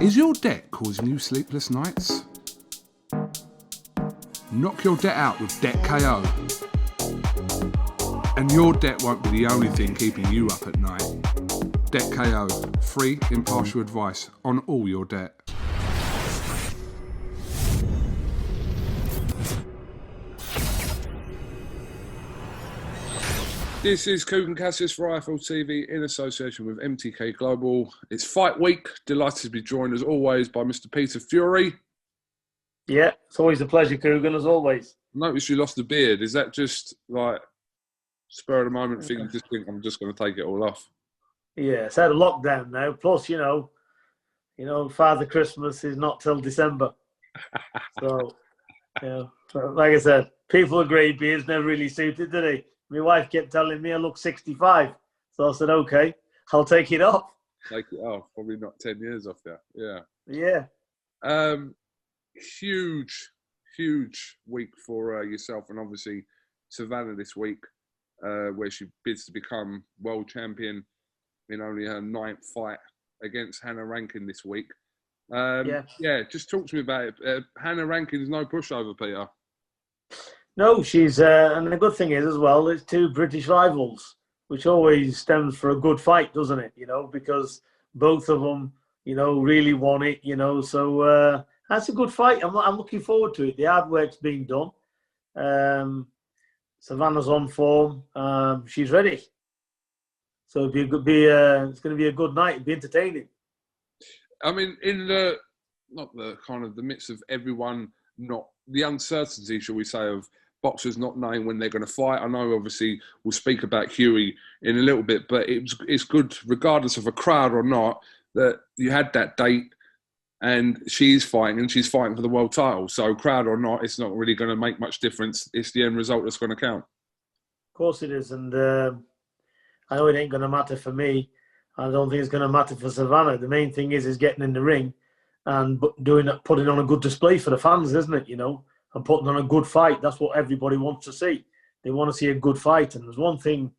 Is your debt causing you sleepless nights? Knock your debt out with Debt KO. And your debt won't be the only thing keeping you up at night. Debt KO. Free, impartial advice on all your debt. This is KUGAN CASSIUS for IFL TV in association with MTK Global. It's fight week. Delighted to be joined as always by Mr. Peter Fury. Yeah, it's always a pleasure, KUGAN, as always. Notice you lost the beard. Is that just like spur of the moment thing? You just think I'm just going to take it all off? Yeah, it's out of lockdown now. Plus, you know, Father Christmas is not till December. So, like I said, people agree beards never really suited, did they? My wife kept telling me I look 65. So I said, okay, I'll take it off. Take it off. Probably not 10 years off there. Yeah. Yeah. Huge week for yourself and obviously Savannah this week, where she bids to become world champion in only her 9th fight against Hannah Rankin this week. Yeah, just talk to me about it. Hannah Rankin's no pushover, Peter. No, she's, and the good thing is as well, it's two British rivals, which always stems for a good fight, doesn't it? You know, because both of them, you know, really want it, you know, so that's a good fight. I'm looking forward to it. The hard work's being done. Savannah's on form. She's ready. So it's going to be a good night. It'll be entertaining. I mean, in the, not the kind of the midst of everyone, not the uncertainty, shall we say, of boxers not knowing when they're going to fight. I know, obviously, we'll speak about Hughie in a little bit, but it's good, regardless of a crowd or not, that you had that date and she's fighting for the world title. So crowd or not, it's not really going to make much difference. It's the end result that's going to count. Of course it is. And I know it ain't going to matter for me. I don't think it's going to matter for Savannah. The main thing is getting in the ring and putting on a good display for the fans, isn't it? You know, and putting on a good fight. That's what everybody wants to see. They want to see a good fight. And there's one thing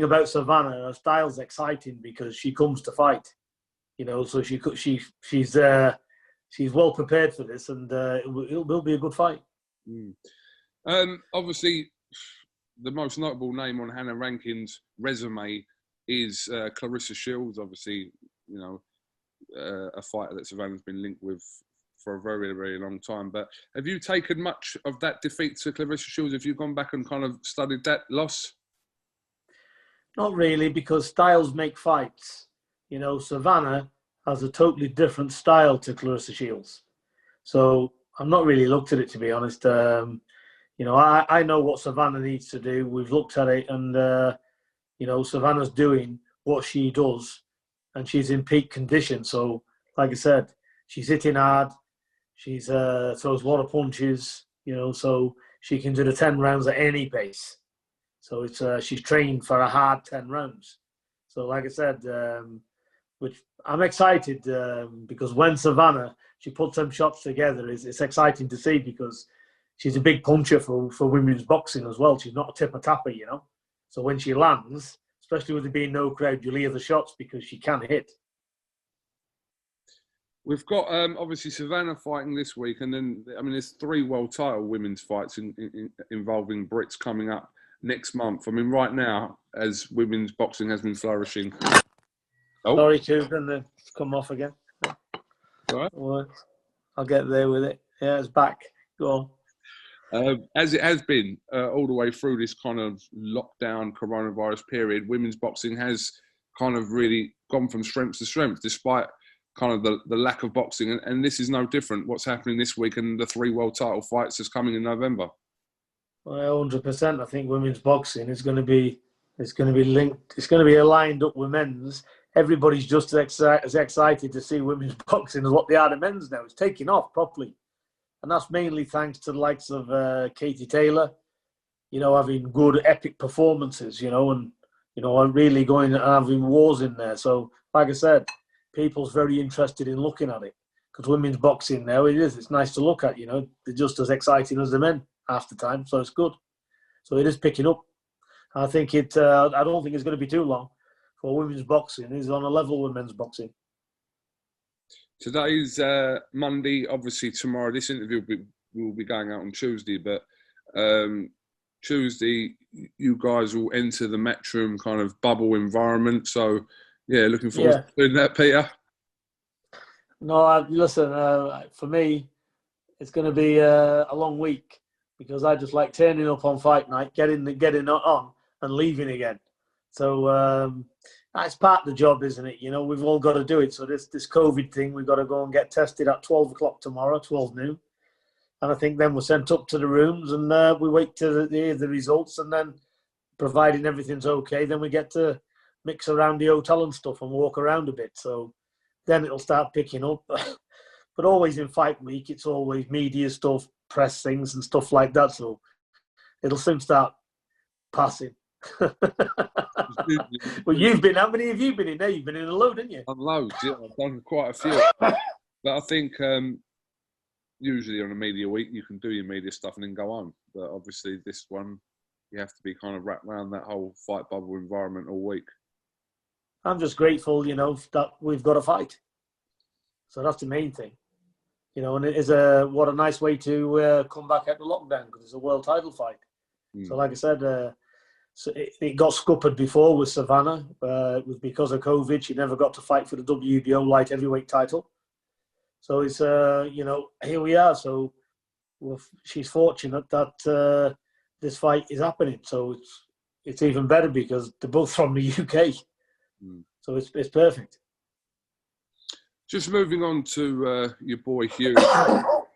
about Savannah. Her style's exciting because she comes to fight. You know, so she's well prepared for this, and it will be a good fight. Obviously, the most notable name on Hannah Rankin's resume is Claressa Shields. Obviously, you know, a fighter that Savannah's been linked with for a very, very long time. But have you taken much of that defeat to Claressa Shields? Have you gone back and kind of studied that loss? Not really, because styles make fights. You know, Savannah has a totally different style to Claressa Shields. So I've not really looked at it, to be honest. You know, I know what Savannah needs to do. We've looked at it, and, you know, Savannah's doing what she does, and she's in peak condition. So, like I said, she's hitting hard. She's throws a lot of punches, you know, so she can do the 10 rounds at any pace. So it's she's trained for a hard 10 rounds. So, like I said, which I'm excited because when Savannah, she puts them shots together, it's exciting to see because she's a big puncher for women's boxing as well. She's not a tipper-tapper, you know. So when she lands, especially with there being no crowd, you'll hear the shots because she can hit. We've got, obviously, Savannah fighting this week. And then, I mean, there's 3 world title women's fights involving Brits coming up next month. I mean, right now, as women's boxing has been flourishing. Oh. Sorry, KUGAN, it's come off again. All right. Well, I'll get there with it. Yeah, it's back. Go on. As it has been all the way through this kind of lockdown coronavirus period, women's boxing has kind of really gone from strength to strength, despite kind of the lack of boxing. And this is no different. What's happening this week and the 3 world title fights that's coming in November? Well, 100%. I think women's boxing is going to be linked. It's going to be aligned up with men's. Everybody's just as excited to see women's boxing as what they are the men's now. It's taking off properly. And that's mainly thanks to the likes of Katie Taylor, you know, having good epic performances, you know, and, you know, really going and having wars in there. So, like I said, people's very interested in looking at it because women's boxing now, it's nice to look at, you know. They're just as exciting as the men half the time, so it's good. So it is picking up. I think I don't think it's going to be too long for women's boxing. It's on a level with men's boxing. Today's Monday. Obviously, tomorrow this interview will be going out on Tuesday, but Tuesday you guys will enter the Matchroom kind of bubble environment. So, yeah, looking forward to doing that, Peter. No, listen, for me, it's going to be a long week because I just like turning up on fight night, getting on and leaving again. So that's part of the job, isn't it? You know, we've all got to do it. So this COVID thing, we've got to go and get tested at 12 o'clock tomorrow, 12 noon. And I think then we're sent up to the rooms and we wait to hear the results. And then providing everything's okay, then we get to mix around the hotel and stuff and walk around a bit. So then it'll start picking up. But always in fight week, it's always media stuff, press things and stuff like that. So it'll soon start passing. Well, how many have you been in there? You've been in a load, haven't you? Loads, yeah. I've done quite a few. But I think usually on a media week, you can do your media stuff and then go on. But obviously this one, you have to be kind of wrapped around that whole fight bubble environment all week. I'm just grateful, you know, that we've got a fight. So that's the main thing. You know, and it is what a nice way to come back out of lockdown because it's a world title fight. So like I said, so it got scuppered before with Savannah. It was because of COVID. She never got to fight for the WBO light heavyweight title. So it's, you know, here we are. So she's fortunate that this fight is happening. So it's even better because they're both from the UK. So it's perfect. Just moving on to your boy Hughie,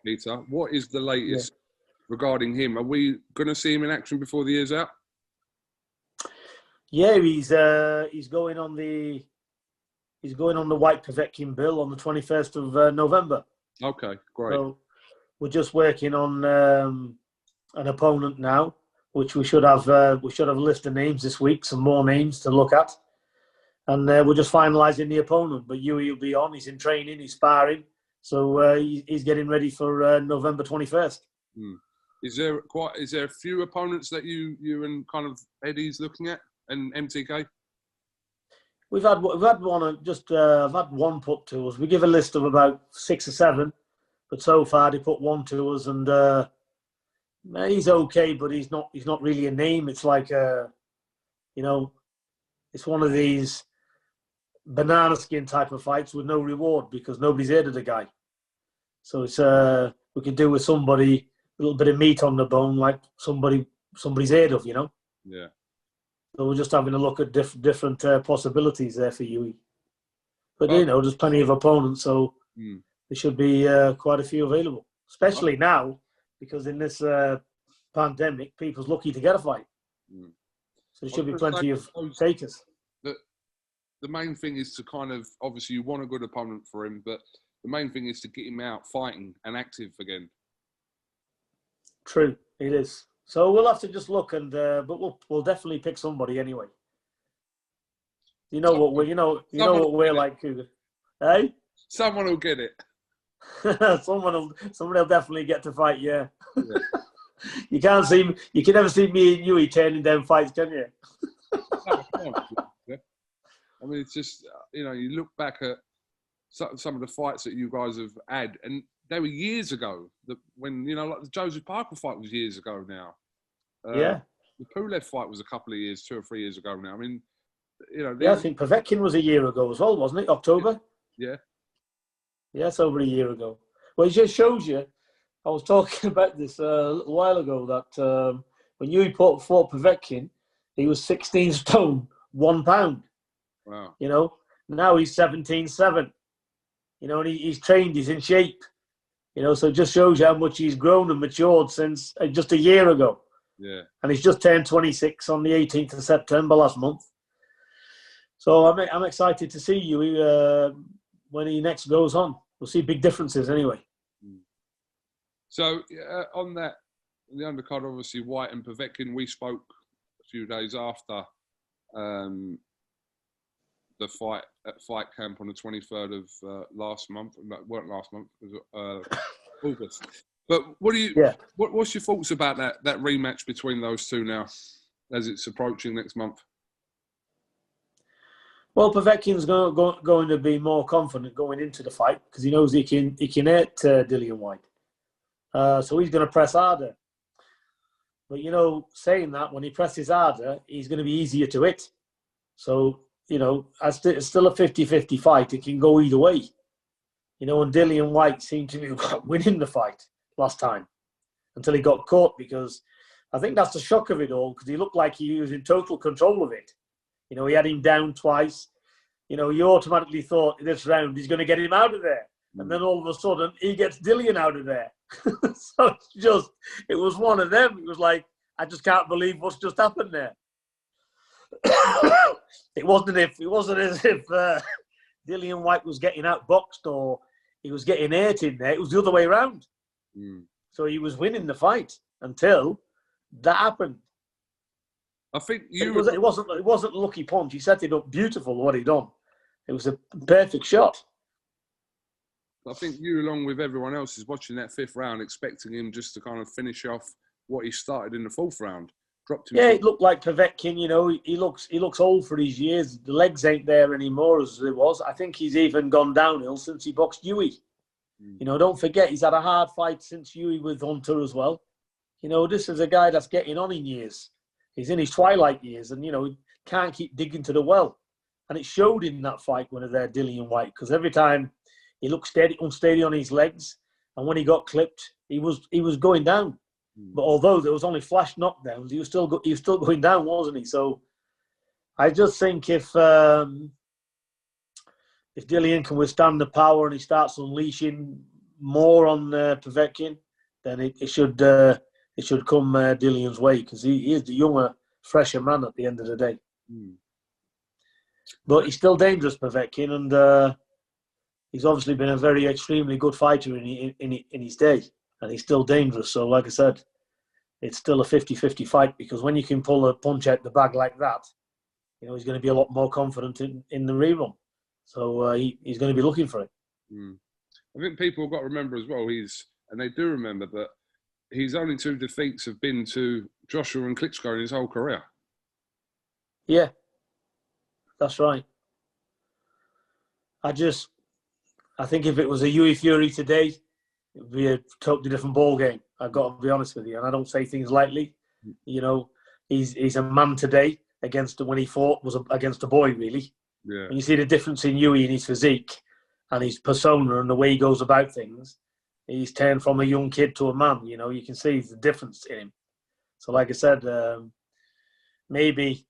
Peter. What is the latest regarding him? Are we going to see him in action before the year's out? Yeah, he's going on the Whyte-Povetkin bill on the 21st of November. Okay, great. So we're just working on an opponent now, which we should have a list of names this week, some more names to look at. And we're just finalising the opponent. But Hughie will be on. He's in training. He's sparring. So he's getting ready for November 21st. Is there a few opponents that you and kind of Eddie's looking at and MTK? We've had one. I've had one put to us. We give a list of about 6 or 7, but so far they put one to us, and he's okay, but he's not really a name. It's like you know, it's one of these banana skin type of fights with no reward because nobody's heard of the guy. So it's we could do with somebody a little bit of meat on the bone, like somebody's heard of, you know. Yeah. So we're just having a look at different possibilities there for Hughie. But you know, there's plenty of opponents, so there should be quite a few available, especially now because in this pandemic, people's lucky to get a fight. So there should be plenty of takers. The main thing is to kind of, obviously you want a good opponent for him, but the main thing is to get him out fighting and active again. True, it is. So we'll have to just look, and but we'll definitely pick somebody anyway. You know what we're like, Cougar. Hey? Someone will get it. Somebody will definitely get to fight. Yeah. You can never see me and Hughie turning down fights, can you? I mean, it's just, you know, you look back at some of the fights that you guys have had, and they were years ago. When, you know, like the Joseph Parker fight was years ago now. The Pulev fight was a couple of years, 2 or 3 years ago now. I mean, you know. I think Povetkin was a year ago as well, wasn't it? October? Yeah. Yeah, it's over a year ago. Well, it just shows you, I was talking about this a little while ago, that when Hughie fought Povetkin, he was 16 stone, 1 pound. Wow. You know, now he's 17.7. You know, and he's trained, he's in shape. You know, so it just shows you how much he's grown and matured since just a year ago. Yeah. And he's just turned 26 on the 18th of September last month. So I'm excited to see Hughie when he next goes on. We'll see big differences anyway. So on that, the undercard, obviously, Whyte and Povetkin, we spoke a few days after the fight at Fight Camp on the 23rd of last month. No, it weren't last month. It was August. But what's your thoughts about that rematch between those two now, as it's approaching next month? Well, Povetkin's going to be more confident going into the fight because he knows he can hit Dillian Whyte. So he's going to press harder. But, you know, saying that, when he presses harder, he's going to be easier to hit. So, you know, it's still a 50-50 fight. It can go either way. You know, and Dillian Whyte seemed to be winning the fight last time until he got caught, because I think that's the shock of it all, because he looked like he was in total control of it. You know, he had him down twice. You know, you automatically thought this round he's going to get him out of there. And then all of a sudden, he gets Dillian out of there. So it was one of them. It was like, I just can't believe what's just happened there. It wasn't as if Dillian Whyte was getting outboxed or he was getting hurt in there. It was the other way around. So he was winning the fight until that happened. I think it wasn't a lucky punch. He set it up beautiful what he done. It was a perfect shot. I think you, along with everyone else, is watching that fifth round, expecting him just to kind of finish off what he started in the fourth round. Dropped him. Yeah, it looked like Povetkin. You know, he looks old for his years. The legs ain't there anymore as it was. I think he's even gone downhill since he boxed Hughie. You know, don't forget he's had a hard fight since Hughie with Hunter as well. You know, this is a guy that's getting on in years. He's in his twilight years, and you know, he can't keep digging to the well. And it showed in that fight when they're Dillian Whyte, because every time he looked unsteady on his legs, and when he got clipped, he was going down. But although there was only flash knockdowns, he was still going down, wasn't he? So I just think if Dillian can withstand the power and he starts unleashing more on Povetkin, then it should come Dillian's way, because he is the younger, fresher man at the end of the day. But he's still dangerous, Povetkin, and he's obviously been a very extremely good fighter in his day, and he's still dangerous. So, like I said, it's still a 50-50 fight, because when you can pull a punch out the bag like that, you know, he's going to be a lot more confident in the rerun. So he's going to be looking for it. I think people have got to remember as well, and they do remember that his only 2 defeats have been to Joshua and Klitschko in his whole career. Yeah, that's right. I think if it was a Hughie Fury today, it would be a totally different ball game. I've got to be honest with you, and I don't say things lightly. You know, he's a man today against when he fought was against a boy, really. Yeah. And you see the difference in Hughie and his physique and his persona and the way he goes about things. He's turned from a young kid to a man. You know, you can see the difference in him. So, like I said, maybe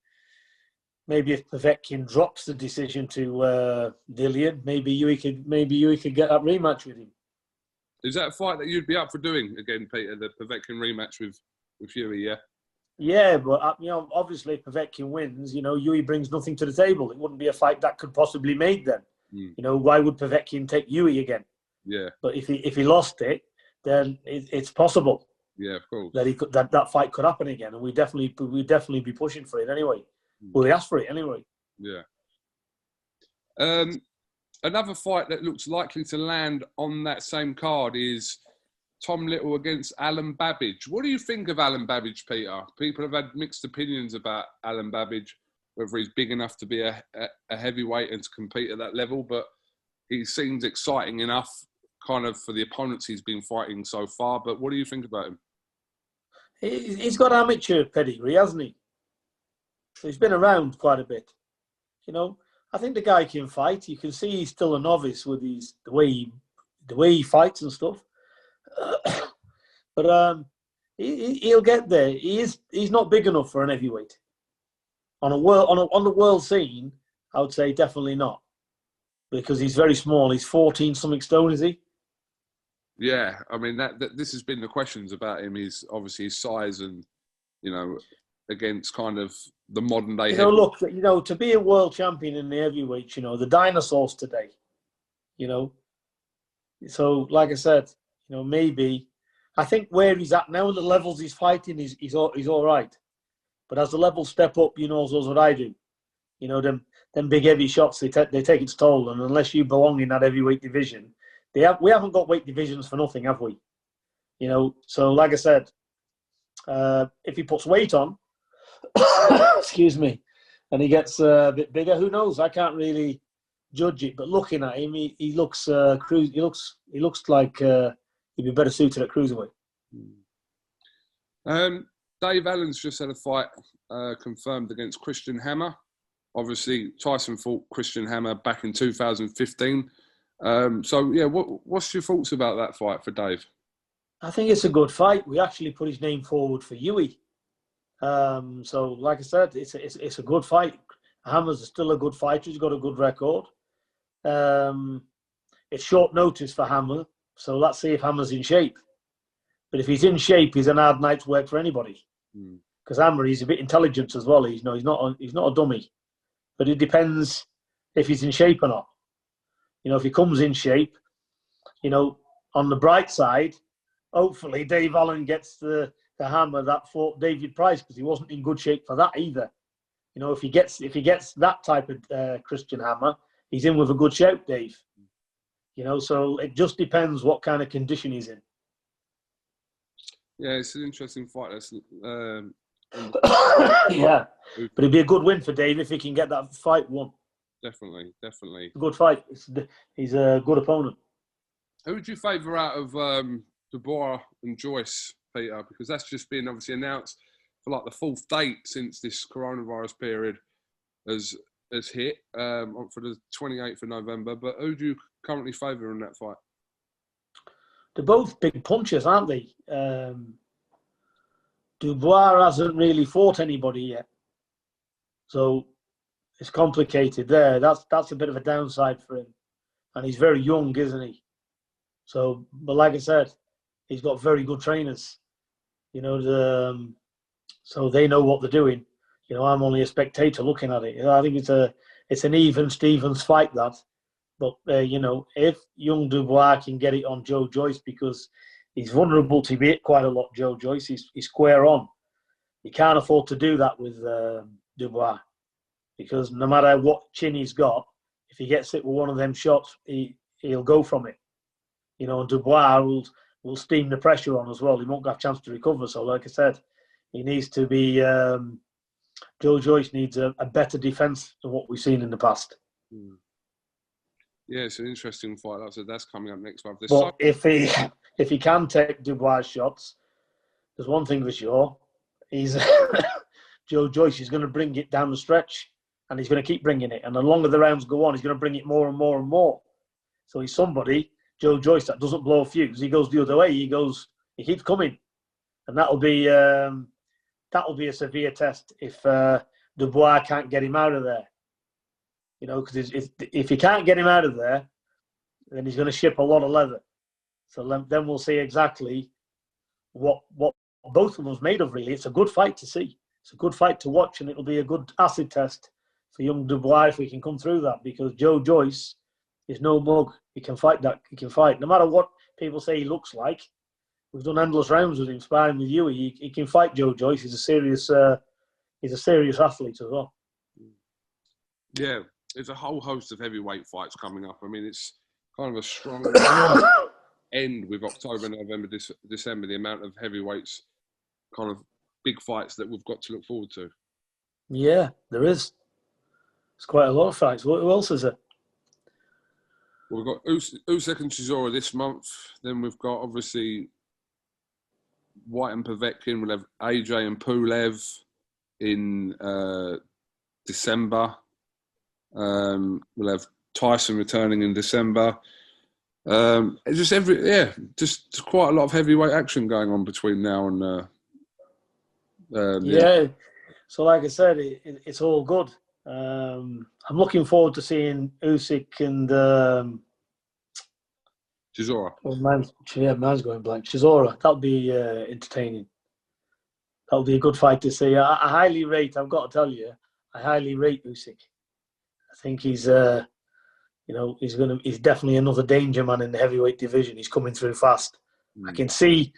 if Povetkin drops the decision to Dillian, maybe Hughie could get that rematch with him. Is that a fight that you'd be up for doing again, Peter? The Povetkin rematch with Hughie, yeah. Yeah, but you know, obviously, if Povetkin wins, you know, Hughie brings nothing to the table. It wouldn't be a fight that could possibly made then. You know, why would Povetkin take Hughie again? Yeah. But if he lost it, then it's possible. Yeah, of course. That that fight could happen again, and we'd definitely be pushing for it anyway. Well, he asked for it anyway. Yeah. Another fight that looks likely to land on that same card is Tom Little against Alan Babbage. What do you think of Alan Babbage, Peter? People have had mixed opinions about Alan Babbage, whether he's big enough to be a heavyweight and to compete at that level, but he seems exciting enough kind of for the opponents he's been fighting so far. But what do you think about him? He's got amateur pedigree, hasn't he? So he's been around quite a bit. You know, I think the guy can fight. You can see he's still a novice with the way he fights and stuff. But he'll get there. He's not big enough for an heavyweight. On the world scene, I would say definitely not, because he's very small. He's 14 something stone, is he? Yeah, I mean that this has been the questions about him. He's obviously his size and, you know, against kind of the modern day. You know, look, you know, to be a world champion in the heavyweight, you know, the dinosaurs today, you know. So, like I said, you know, maybe I think where he's at now and the levels he's fighting, he's all right. But as the levels step up, you know, what I do. You know, them big heavy shots, they take its toll, and unless you belong in that heavyweight division, we haven't got weight divisions for nothing, have we? You know, so like I said, if he puts weight on, excuse me, and he gets a bit bigger. Who knows? I can't really judge it, but looking at him, he looks he looks like he'd be better suited at cruiserweight. Dave Allen's just had a fight confirmed against Christian Hammer. Obviously, Tyson fought Christian Hammer back in 2015. So, yeah, what's your thoughts about that fight for Dave? I think it's a good fight. We actually put his name forward for Hughie. So, like I said, it's a good fight. Hammer's still a good fighter. He's got a good record. It's short notice for Hammer, so let's see if Hammer's in shape. But if he's in shape, he's an hard night's work for anybody. Because Hammer, he's a bit intelligent as well. He's not a dummy. But it depends if he's in shape or not. If he comes in shape, on the bright side, hopefully Dave Allen gets the Hammer that fought David Price, because he wasn't in good shape for that either. If he gets that type of Christian Hammer, he's in with a good shout, Dave. So it just depends what kind of condition he's in. Yeah, it's an interesting fight. Yeah, but it'd be a good win for Dave if he can get that fight won. Definitely. A good fight. He's a good opponent. Who would you favour out of Dubois and Joyce, Peter? Because that's just been obviously announced for like the fourth date since this coronavirus period has hit for the 28th of November. But who do you currently favour in that fight? They're both big punchers, aren't they? Dubois hasn't really fought anybody yet, so it's complicated there. That's a bit of a downside for him, and he's very young, isn't he? So, but like I said, he's got very good trainers. So they know what they're doing. I'm only a spectator looking at it. I think it's an even Stevens fight, that. But if young Dubois can get it on Joe Joyce, because he's vulnerable to be hit quite a lot, Joe Joyce. He's square on. He can't afford to do that with Dubois, because no matter what chin he's got, if he gets hit with one of them shots, he'll go from it. And Dubois will steam the pressure on as well. He won't have a chance to recover. So, like I said, he needs to be. Joe Joyce needs a better defence than what we've seen in the past. Yeah, it's an interesting fight. Like I said, that's coming up next month. But if he can take Dubois shots, there's one thing for sure: he's Joe Joyce is going to bring it down the stretch, and he's going to keep bringing it. And the longer the rounds go on, he's going to bring it more and more and more. So he's somebody, Joe Joyce, that doesn't blow a fuse. He goes the other way. He keeps coming, and that'll be a severe test if Dubois can't get him out of there. Because if he can't get him out of there, then he's going to ship a lot of leather. So then we'll see exactly what both of them's made of, really. It's a good fight to see. It's a good fight to watch, and it'll be a good acid test for young Dubois if we can come through that, because Joe Joyce is no mug. He can fight that. He can fight. No matter what people say he looks like, we've done endless rounds with him, sparring with Hughie. He can fight Joe Joyce. He's a serious athlete as well. Yeah. There's a whole host of heavyweight fights coming up. I mean, it's kind of a strong end with October, November, December, the amount of heavyweights, kind of big fights that we've got to look forward to. Yeah, there is. It's quite a lot of fights. Who else is it? Well, we've got Usyk and Chisora this month. Then we've got, obviously, Whyte-Povetkin. We'll have AJ and Pulev in December. We'll have Tyson returning in December. Just quite a lot of heavyweight action going on between now and. Yeah. So like I said, it's all good. I'm looking forward to seeing Usyk and Chisora. Oh, man's going blank. Chisora. That'll be entertaining. That'll be a good fight to see. I highly rate. I've got to tell you, I highly rate Usyk. I think he's he's definitely another danger man in the heavyweight division. He's coming through fast. I can see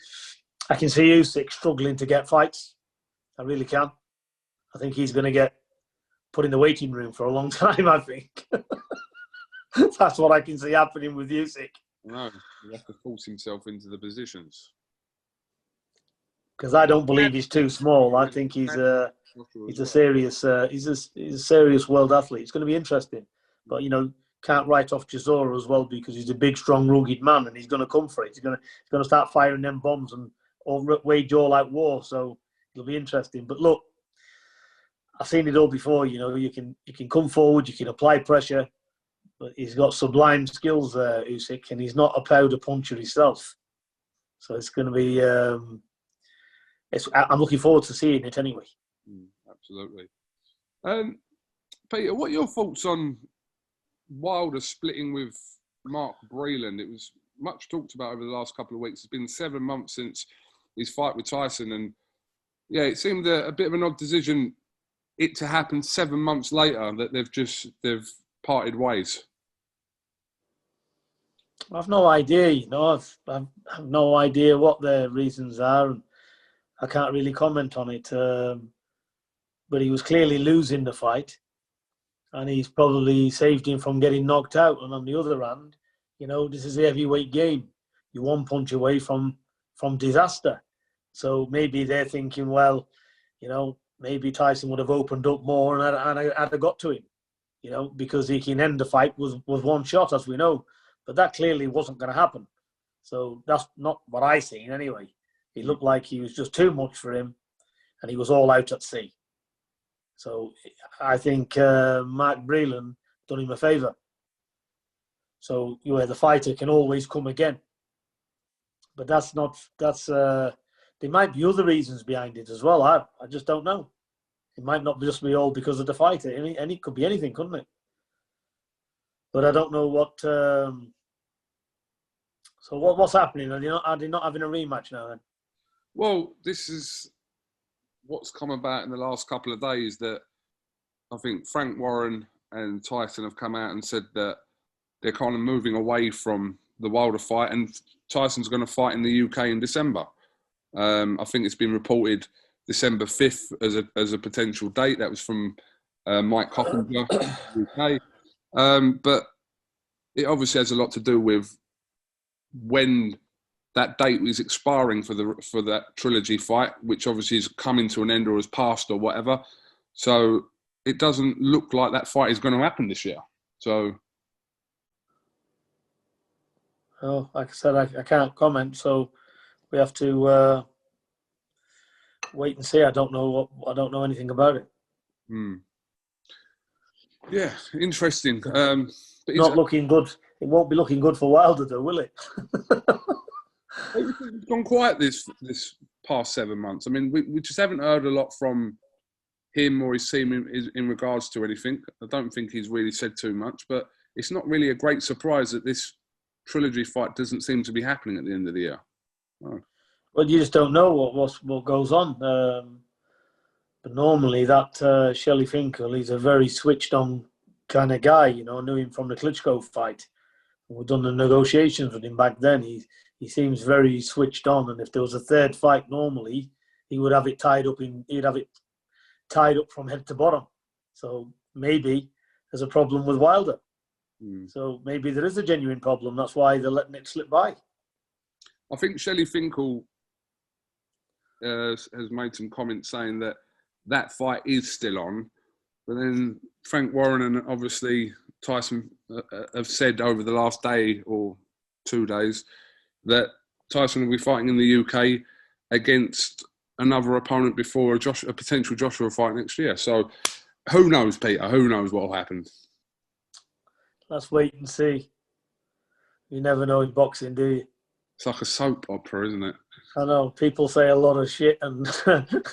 Usyk struggling to get fights. I really can. I think he's going to get put in the waiting room for a long time, I think. That's what I can see happening with Usyk. No, he has to force himself into the positions. because I don't believe he's too small. I think he's a serious he's a serious world athlete. It's going to be interesting, but can't write off Chisora as well because he's a big, strong, rugged man, and he's going to come for it. He's going to start firing them bombs and wage all out war. So it'll be interesting. But look, I've seen it all before. You can come forward, you can apply pressure, but he's got sublime skills there, Usyk, and he's not a powder puncher himself. So it's going to be. I'm looking forward to seeing it anyway. Absolutely. Peter, what are your thoughts on Wilder splitting with Mark Breland? It was much talked about over the last couple of weeks. It's been 7 months since his fight with Tyson, and yeah, it seemed a bit of an odd decision it to happen 7 months later that they've parted ways. I've no idea. I've no idea what their reasons are, and I can't really comment on it. But he was clearly losing the fight, and he's probably saved him from getting knocked out. And on the other hand, this is a heavyweight game. You're one punch away from disaster. So maybe they're thinking, well, maybe Tyson would have opened up more and I'd have got to him, because he can end the fight with one shot, as we know. But that clearly wasn't going to happen. So that's not what I seen anyway. He looked like he was just too much for him, and he was all out at sea. So I think Mark Breland done him a favour. So the fighter can always come again. But there might be other reasons behind it as well. I just don't know. It might not just be all because of the fighter. And it could be anything, couldn't it? But I don't know what. So what's happening? Are they not having a rematch now then? Well, this is what's come about in the last couple of days, that I think Frank Warren and Tyson have come out and said that they're kind of moving away from the Wilder fight, and Tyson's going to fight in the UK in December. I think it's been reported December 5th as a potential date. That was from Mike Coppinger, UK. But it obviously has a lot to do with when that date was expiring for that trilogy fight, which obviously is coming to an end or has passed or whatever. So it doesn't look like that fight is going to happen this year. So, like I said, I can't comment. So we have to wait and see. I don't know anything about it. Yeah, interesting. Not looking good. It won't be looking good for Wilder, though, will it? It's gone quiet this past 7 months. I mean, we just haven't heard a lot from him or his team in regards to anything. I don't think he's really said too much, but it's not really a great surprise that this trilogy fight doesn't seem to be happening at the end of the year. Oh. Well, you just don't know what goes on. But normally that Shelley Finkel, he's a very switched on kind of guy. I knew him from the Klitschko fight. We've done the negotiations with him back then. He seems very switched on, and if there was a third fight, normally he would have it tied up he'd have it tied up from head to bottom. So maybe there's a problem with Wilder. So maybe there is a genuine problem. That's why they're letting it slip by. I think Shelley Finkel has made some comments saying that fight is still on, but then Frank Warren and obviously Tyson have said over the last day or 2 days that Tyson will be fighting in the UK against another opponent before a potential Joshua fight next year. So who knows, Peter? Who knows what will happen? Let's wait and see. You never know in boxing, do you? It's like a soap opera, isn't it? I know. People say a lot of shit and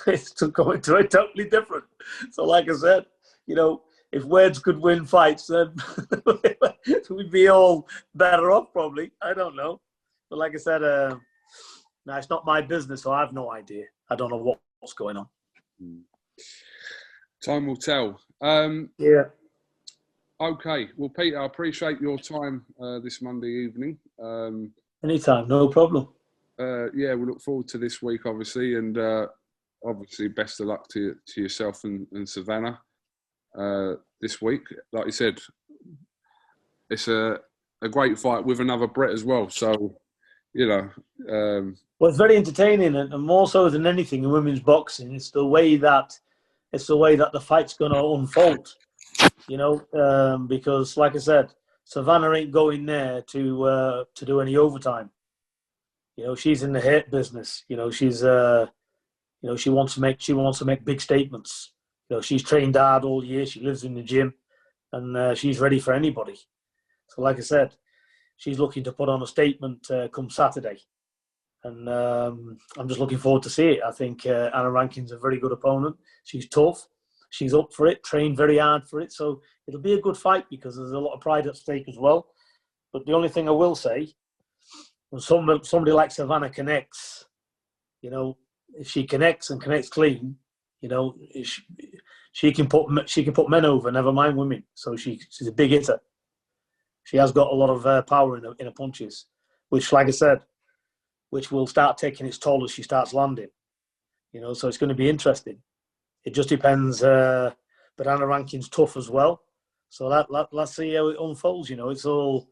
it's going to it totally different. So like I said, if words could win fights, then we'd be all better off probably. I don't know. But like I said, no, it's not my business, so I have no idea. I don't know what's going on. Time will tell. Yeah. Okay. Well, Peter, I appreciate your time this Monday evening. Anytime, no problem. Yeah, we look forward to this week, obviously, and obviously best of luck to yourself and Savannah this week. Like you said, it's a great fight with another Brit as well. So you know. Well, it's very entertaining, and more so than anything in women's boxing, it's the way that the fight's going to unfold. You know, because like I said, Savannah ain't going there to do any overtime. You know, she's in the hit business. You know, she's you know, she wants to make big statements. You know, she's trained hard all year. She lives in the gym, and she's ready for anybody. So, like I said, she's looking to put on a statement come Saturday. And I'm just looking forward to see it. I think Anna Rankin's a very good opponent. She's tough. She's up for it, trained very hard for it. So it'll be a good fight because there's a lot of pride at stake as well. But the only thing I will say, when somebody like Savannah connects, you know, if she connects and connects clean, you know, she can put men over, never mind women. So she's a big hitter. She has got a lot of power in her punches, which, like I said, which will start taking its toll as she starts landing. You know, so it's going to be interesting. It just depends. But Anna Rankin's tough as well. So let's see how it unfolds. You know, it's all.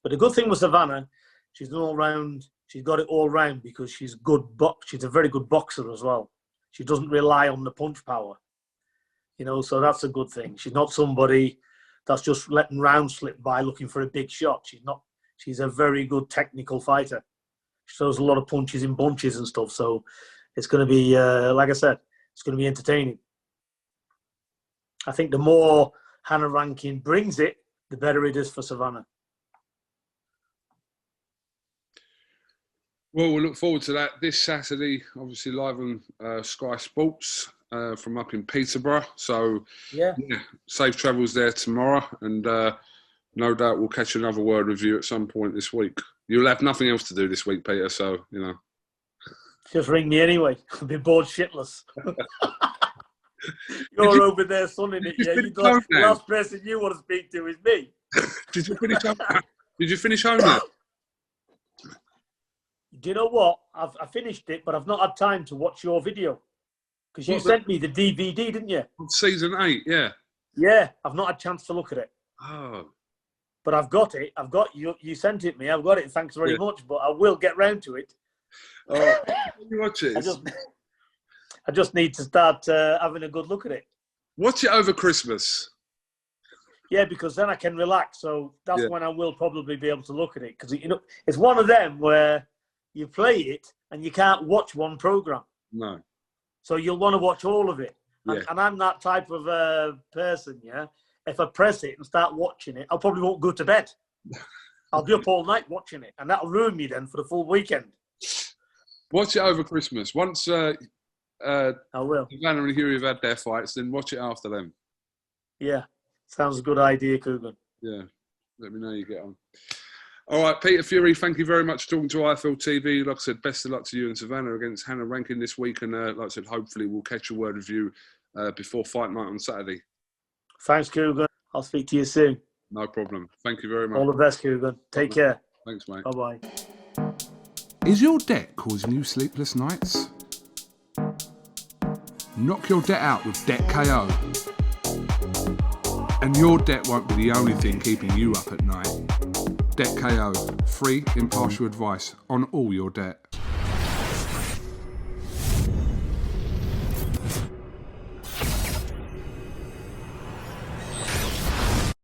But the good thing with Savannah, she's done all round. She's got it all round because she's good. She's a very good boxer as well. She doesn't rely on the punch power. You know, so that's a good thing. She's not somebody that's just letting rounds slip by looking for a big shot. She's not. She's a very good technical fighter. She throws a lot of punches in bunches and stuff. So it's going to be, like I said, it's going to be entertaining. I think the more Hannah Rankin brings it, the better it is for Savannah. Well, we'll look forward to that this Saturday, obviously live on Sky Sports from up in Peterborough. So, yeah, safe travels there tomorrow. And no doubt we'll catch another word with you at some point this week. You'll have nothing else to do this week, Peter, so, you know. Just ring me anyway. I've been bored shitless. You're over there sunning it, yeah? The last person you want to speak to is me. Did you finish home now? Did you finish home now? Do you know what? I finished it, but I've not had time to watch your video. Because you sent me the DVD, didn't you? Season 8, yeah. Yeah, I've not had a chance to look at it. Oh. But I've got it. I've got you sent it me. I've got it. Thanks very much. But I will get round to it. Oh, you watch it. I just need to start having a good look at it. Watch it over Christmas. Yeah, because then I can relax. So that's when I will probably be able to look at it. Because you know, it's one of them where you play it and you can't watch one program. No. So you'll want to watch all of it. And I'm that type of person. Yeah. If I press it and start watching it, I probably won't go to bed. I'll be up all night watching it, and that'll ruin me then for the full weekend. Watch it over Christmas. Once I will. Savannah and Hughie have had their fights, then watch it after them. Yeah, sounds a good idea, KUGAN. Yeah, let me know you get on. All right, Peter Fury, thank you very much for talking to IFL TV. Like I said, best of luck to you and Savannah against Hannah Rankin this week, and like I said, hopefully we'll catch a word with you before fight night on Saturday. Thanks, KUGAN. I'll speak to you soon. No problem. Thank you very much. All the best, KUGAN. Take care. Thanks, mate. Bye-bye. Is your debt causing you sleepless nights? Knock your debt out with Debt KO. And your debt won't be the only thing keeping you up at night. Debt KO. Free, impartial advice on all your debt.